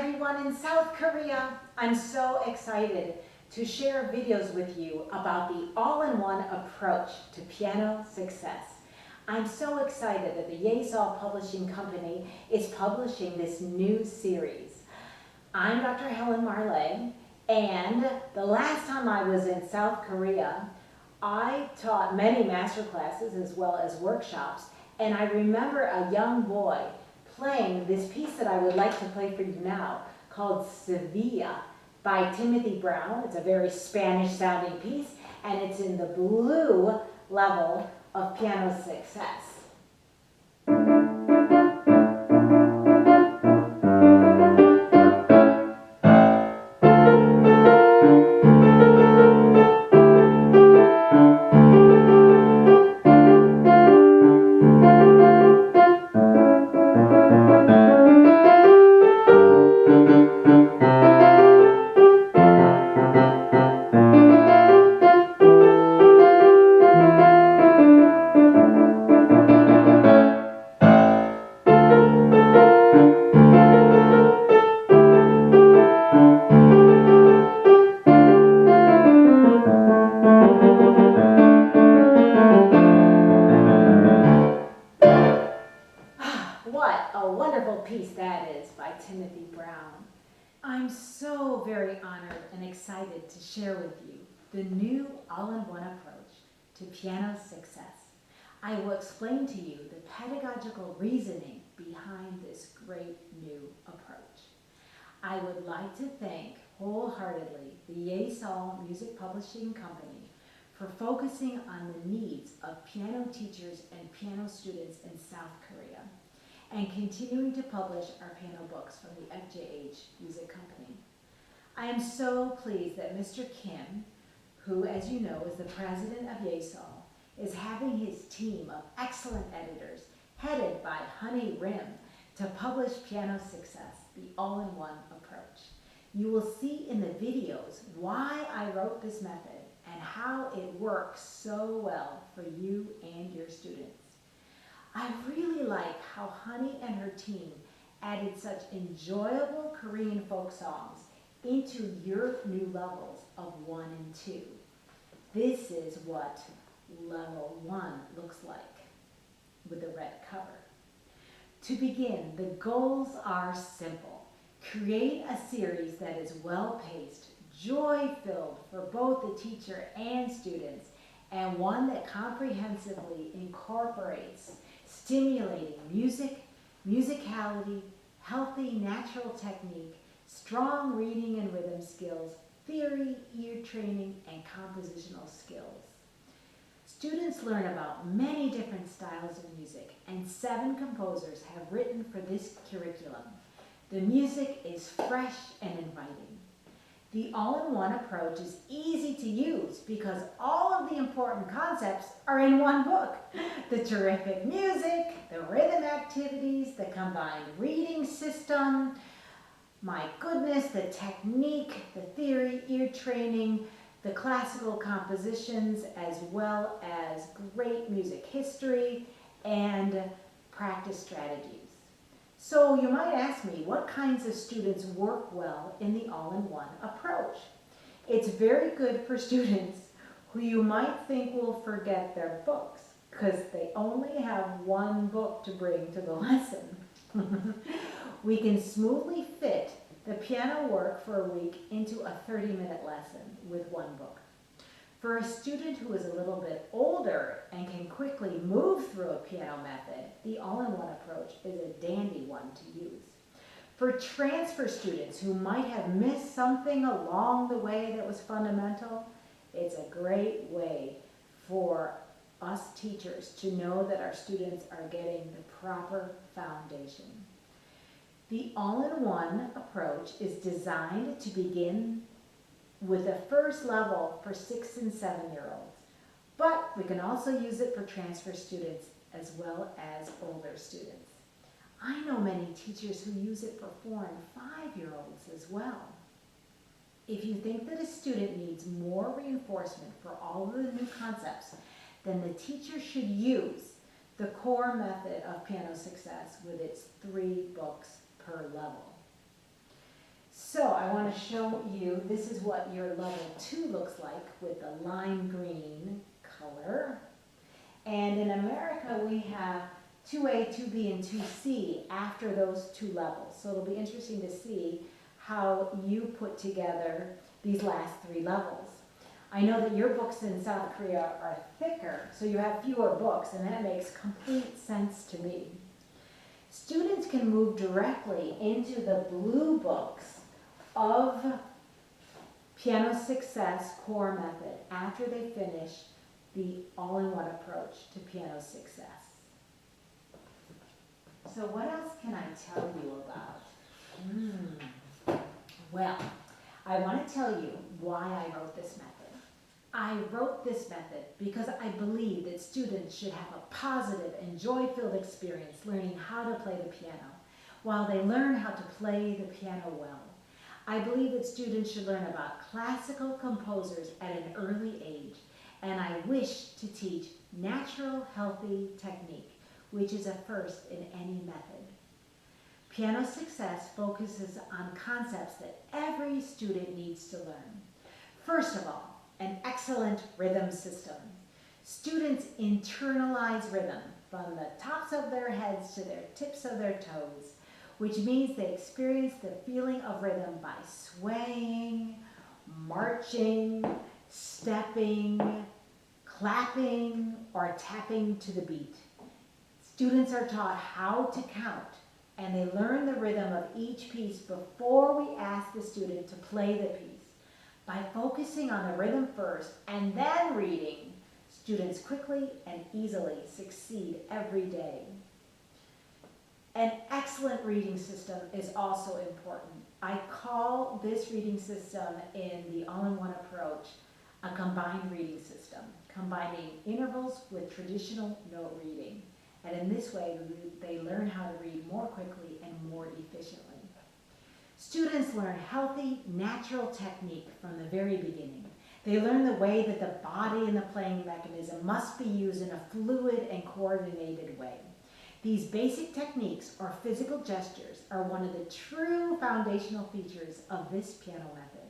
everyone in South Korea. I'm so excited to share videos with you about the all-in-one approach to piano success. I'm so excited that the Yesol Publishing Company is publishing this new series. I'm Dr. Helen Marley, and the last time I was in South Korea, I taught many master classes as well as workshops, and I remember a young boy playing this piece that I would like to play for you now, called Sevilla by Timothy Brown. It's a very Spanish sounding piece, and it's in the blue level of piano success. What a wonderful piece that is by Timothy Brown. I'm so very honored and excited to share with you the new all-in-one approach to piano success. I will explain to you the pedagogical reasoning behind this great new approach. I would like to thank wholeheartedly the Yesol Music Publishing Company for focusing on the needs of piano teachers and piano students in South Korea, and continuing to publish our piano books from the FJH Music Company. I am so pleased that Mr. Kim, who, as you know, is the president of Yesol, is having his team of excellent editors, headed by Honey Rim, to publish Piano Success, the all-in-one approach. You will see in the videos why I wrote this method and how it works so well for you and your students. I really like how Honey and her team added such enjoyable Korean folk songs into your new levels of 1 and 2. This is what level 1 looks like with the red cover. To begin, the goals are simple. Create a series that is well-paced, joy-filled for both the teacher and students, and one that comprehensively incorporates stimulating music, musicality, healthy natural technique, strong reading and rhythm skills, theory, ear training, and compositional skills. Students learn about many different styles of music, and 7 composers have written for this curriculum. The music is fresh and inviting. The all-in-one approach is easy to use because all of the important concepts are in one book. The terrific music, the rhythm activities, the combined reading system, my goodness, the technique, the theory, ear training, the classical compositions, as well as great music history and practice strategies. So you might ask me, what kinds of students work well in the all-in-one approach? It's very good for students who you might think will forget their books because they only have one book to bring to the lesson. We can smoothly fit the piano work for a week into a 30-minute lesson with one book. For a student who is a little bit older and can quickly move through a piano method, the all-in-one approach is a dandy one to use. For transfer students who might have missed something along the way that was fundamental, it's a great way for us teachers to know that our students are getting the proper foundation. The all-in-one approach is designed to begin with the first level for 6 and 7-year-olds, but we can also use it for transfer students as well as older students. I know many teachers who use it for 4 and 5-year-olds as well. If you think that a student needs more reinforcement for all of the new concepts, then the teacher should use the core method of piano success with its 3 books per level. So I want to show you, this is what your level 2 looks like with the lime green color. And in America, we have 2A, 2B, and 2C after those 2 levels. So it'll be interesting to see how you put together these last 3 levels. I know that your books in South Korea are thicker, so you have fewer books, and that makes complete sense to me. Students can move directly into the blue books of Piano Success Core Method after they finish the all-in-one approach to piano success. So what else can I tell you about? Well, I want to tell you why I wrote this method. I wrote this method because I believe that students should have a positive and joy-filled experience learning how to play the piano while they learn how to play the piano well. I believe that students should learn about classical composers at an early age, and I wish to teach natural, healthy technique, which is a first in any method. Piano Success focuses on concepts that every student needs to learn. First of all, an excellent rhythm system. Students internalize rhythm from the tops of their heads to their tips of their toes, which means they experience the feeling of rhythm by swaying, marching, stepping, clapping, or tapping to the beat. Students are taught how to count, and they learn the rhythm of each piece before we ask the student to play the piece. By focusing on the rhythm first and then reading, students quickly and easily succeed every day. An excellent reading system is also important. I call this reading system in the all-in-one approach a combined reading system, combining intervals with traditional note reading. And in this way, they learn how to read more quickly and more efficiently. Students learn healthy, natural technique from the very beginning. They learn the way that the body and the playing mechanism must be used in a fluid and coordinated way. These basic techniques or physical gestures are one of the true foundational features of this piano method.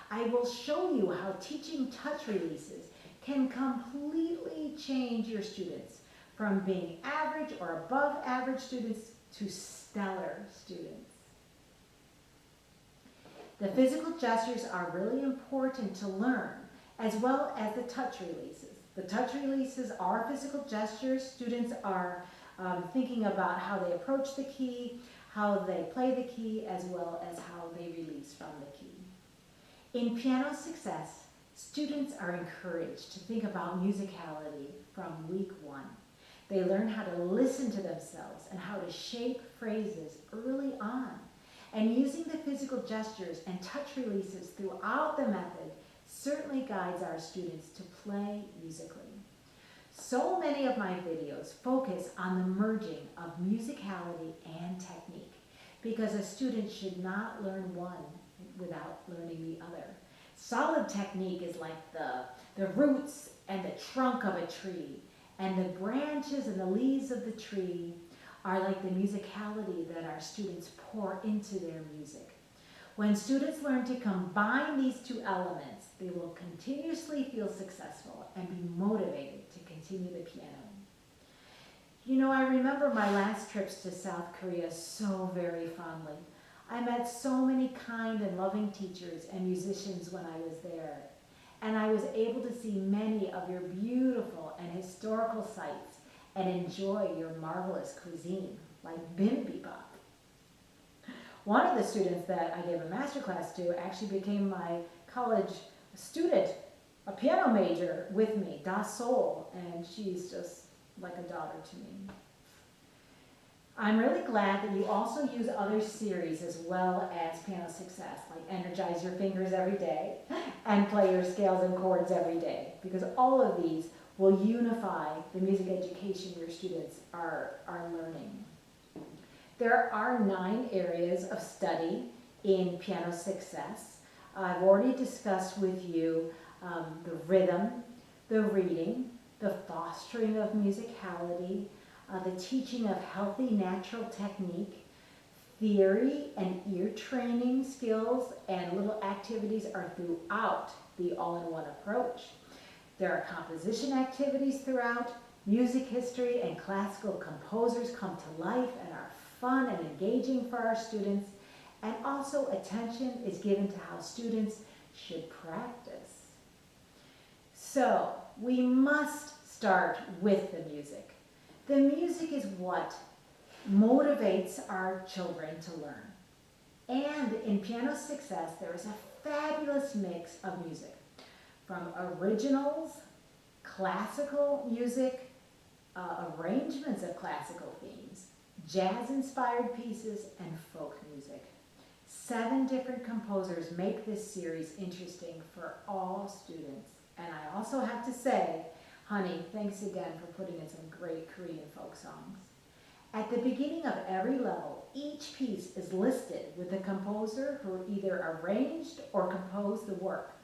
I will show you how teaching touch releases can completely change your students from being average or above average students to stellar students. The physical gestures are really important to learn, as well as the touch releases. The touch releases are physical gestures. Students are thinking about how they approach the key, how they play the key, as well as how they release from the key. In Piano Success, students are encouraged to think about musicality from week 1. They learn how to listen to themselves and how to shape phrases early on. And using the physical gestures and touch releases throughout the method certainly guides our students to play musically. So many of my videos focus on the merging of musicality and technique because a student should not learn one without learning the other. Solid technique is like the roots and the trunk of a tree, and the branches and the leaves of the tree are like the musicality that our students pour into their music. When students learn to combine these 2 elements, they will continuously feel successful and be motivated to continue the piano. You know, I remember my last trips to South Korea so very fondly. I met so many kind and loving teachers and musicians when I was there, and I was able to see many of your beautiful and historical sites and enjoy your marvelous cuisine, like bibimbap. One of the students that I gave a master class to actually became my college student, a piano major with me, Da Sol, and she's just like a daughter to me. I'm really glad that you also use other series as well as Piano Success, like Energize Your Fingers Every Day and Play Your Scales and Chords Every Day, because all of these will unify the music education your students are learning. There are 9 areas of study in Piano Success. I've already discussed with you the rhythm, the reading, the fostering of musicality, the teaching of healthy natural technique, Theory and ear training skills and little activities are throughout the all-in-one approach. There are composition activities throughout. Music history and classical composers come to life and are fun and engaging for our students. And also attention is given to how students should practice. So we must start with the music. The music is what motivates our children to learn. And in Piano Success, there is a fabulous mix of music, from originals, classical music, arrangements of classical themes, jazz-inspired pieces, and folk music. 7 different composers make this series interesting for all students. And I also have to say, honey, thanks again for putting in some great Korean folk songs. At the beginning of every level, each piece is listed with the composer who either arranged or composed the work.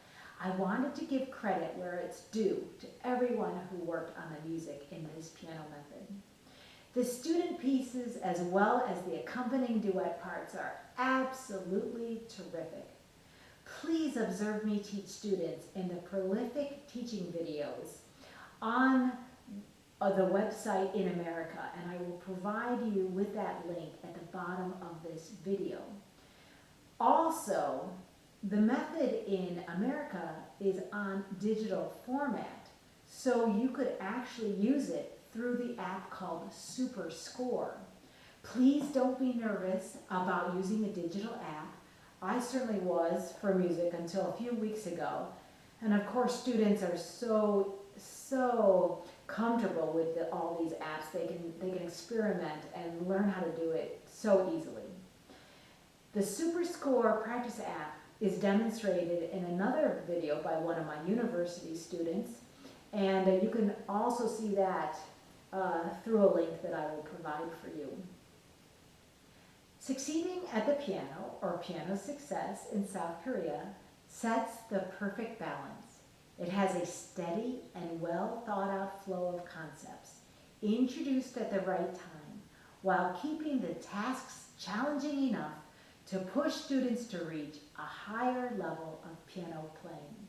I wanted to give credit where it's due to everyone who worked on the music in this piano method. The student pieces as well as the accompanying duet parts are absolutely terrific. Please observe me teach students in the prolific teaching videos on the website in America, and I will provide you with that link at the bottom of this video. Also, the method in America is on digital format, so you could actually use it through the app called SuperScore. Please don't be nervous about using a digital app. I certainly was for music until a few weeks ago, and of course students are so comfortable with all these apps. They can experiment and learn how to do it so easily. The SuperScore practice app is demonstrated in another video by one of my university students, and you can also see that through a link that I will provide for you. Succeeding at the piano, or Piano Success in South Korea, sets the perfect balance. It has a steady and well thought out flow of concepts, introduced at the right time, while keeping the tasks challenging enough to push students to reach a higher level of piano playing.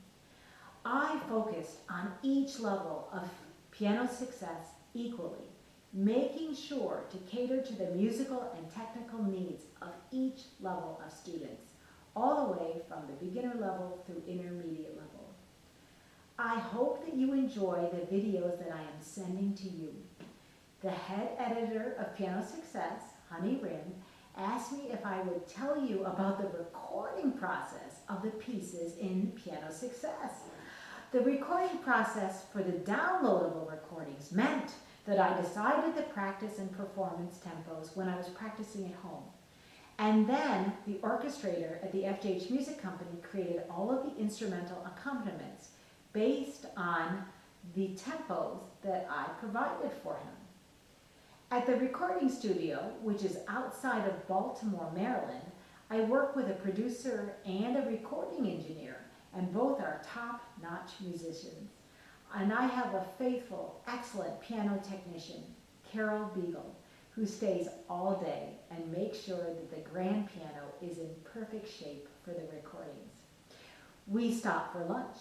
I focused on each level of Piano Success equally, making sure to cater to the musical and technical needs of each level of students, all the way from the beginner level through intermediate level. I hope that you enjoy the videos that I am sending to you. The head editor of Piano Success, Honey Rim, asked me if I would tell you about the recording process of the pieces in Piano Success. The recording process for the downloadable recordings meant that I decided the practice and performance tempos when I was practicing at home. And then the orchestrator at the FJH Music Company created all of the instrumental accompaniments based on the tempos that I provided for him. At the recording studio, which is outside of Baltimore, Maryland, I work with a producer and a recording engineer, and both are top-notch musicians. And I have a faithful, excellent piano technician, Carol Beagle, who stays all day and makes sure that the grand piano is in perfect shape for the recordings. We stop for lunch,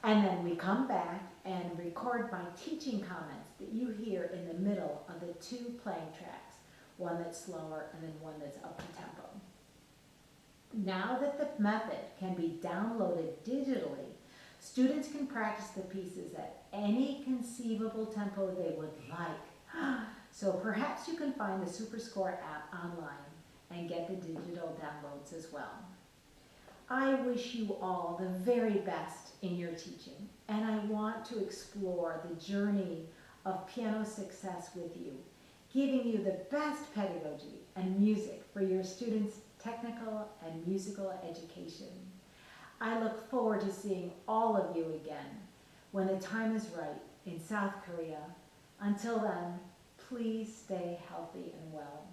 and then we come back and record my teaching comments that you hear in the middle of the 2 playing tracks, one that's slower and then one that's up to tempo. Now that the method can be downloaded digitally, students can practice the pieces at any conceivable tempo they would like. So perhaps you can find the SuperScore app online and get the digital downloads as well. I wish you all the very best in your teaching, and I want to explore the journey of Piano Success with you, giving you the best pedagogy and music for your students' technical and musical education. I look forward to seeing all of you again when the time is right in South Korea. Until then, please stay healthy and well.